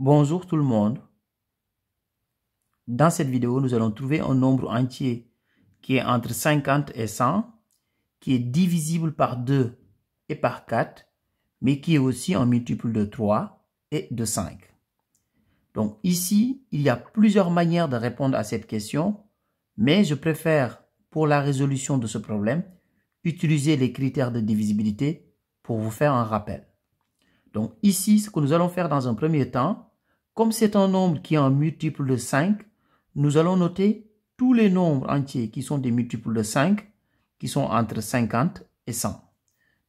Bonjour tout le monde. Dans cette vidéo, nous allons trouver un nombre entier qui est entre 50 et 100, qui est divisible par 2 et par 4, mais qui est aussi un multiple de 3 et de 5. Donc ici, il y a plusieurs manières de répondre à cette question, mais je préfère, pour la résolution de ce problème, utiliser les critères de divisibilité pour vous faire un rappel. Donc ici, ce que nous allons faire dans un premier temps, comme c'est un nombre qui est un multiple de 5, nous allons noter tous les nombres entiers qui sont des multiples de 5, qui sont entre 50 et 100.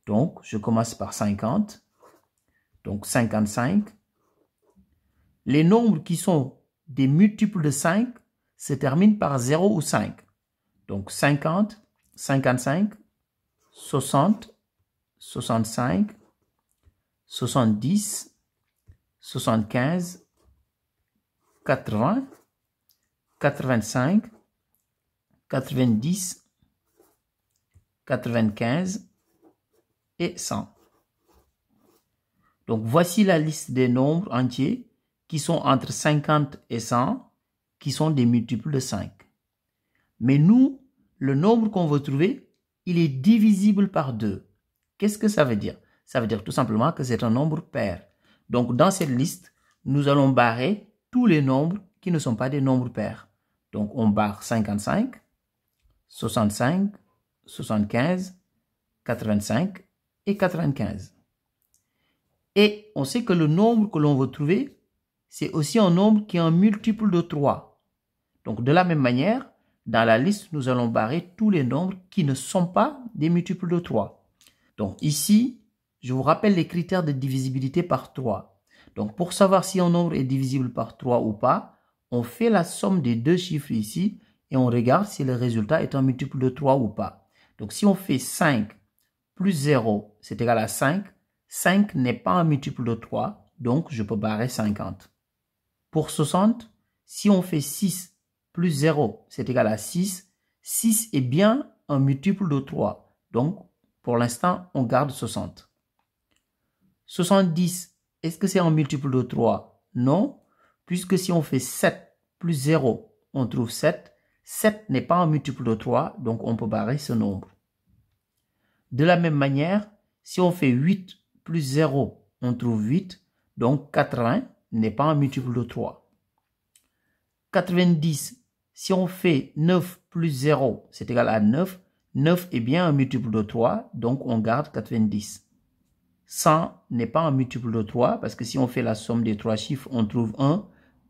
Donc, je commence par 50, donc 55. Les nombres qui sont des multiples de 5 se terminent par 0 ou 5. Donc 50, 55, 60, 65, 70, 75, 80, 85, 90, 95 et 100. Donc voici la liste des nombres entiers qui sont entre 50 et 100, qui sont des multiples de 5. Mais nous, le nombre qu'on veut trouver, il est divisible par 2. Qu'est-ce que ça veut dire? Ça veut dire tout simplement que c'est un nombre pair. Donc dans cette liste, nous allons barrer tous les nombres qui ne sont pas des nombres pairs. Donc on barre 55, 65, 75, 85 et 95. Et on sait que le nombre que l'on veut trouver, c'est aussi un nombre qui est un multiple de 3. Donc de la même manière, dans la liste, nous allons barrer tous les nombres qui ne sont pas des multiples de 3. Donc ici, je vous rappelle les critères de divisibilité par 3. Donc pour savoir si un nombre est divisible par 3 ou pas, on fait la somme des deux chiffres ici et on regarde si le résultat est un multiple de 3 ou pas. Donc si on fait 5 plus 0, c'est égal à 5. 5 n'est pas un multiple de 3, donc je peux barrer 50. Pour 60, si on fait 6 plus 0, c'est égal à 6. 6 est bien un multiple de 3, donc pour l'instant, on garde 60. 70, est-ce que c'est un multiple de 3? Non, puisque si on fait 7 plus 0, on trouve 7. 7 n'est pas un multiple de 3, donc on peut barrer ce nombre. De la même manière, si on fait 8 plus 0, on trouve 8, donc 80 n'est pas un multiple de 3. 90, si on fait 9 plus 0, c'est égal à 9. 9 est bien un multiple de 3, donc on garde 90. 100 n'est pas un multiple de 3, parce que si on fait la somme des trois chiffres, on trouve 1.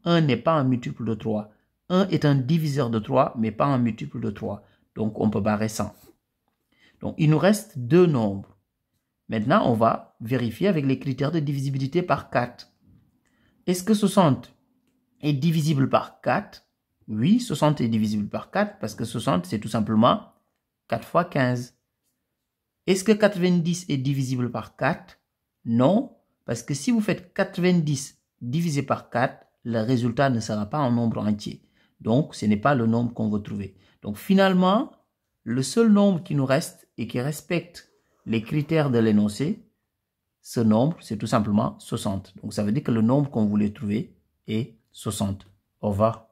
1 n'est pas un multiple de 3. 1 est un diviseur de 3, mais pas un multiple de 3. Donc on peut barrer 100. Donc il nous reste deux nombres. Maintenant, on va vérifier avec les critères de divisibilité par 4. Est-ce que 60 est divisible par 4? Oui, 60 est divisible par 4 parce que 60, c'est tout simplement 4 fois 15. Est-ce que 90 est divisible par 4? Non, parce que si vous faites 90 divisé par 4, le résultat ne sera pas un nombre entier. Donc, ce n'est pas le nombre qu'on veut trouver. Donc, finalement, le seul nombre qui nous reste et qui respecte les critères de l'énoncé, ce nombre, c'est tout simplement 60. Donc, ça veut dire que le nombre qu'on voulait trouver est 60. Au revoir.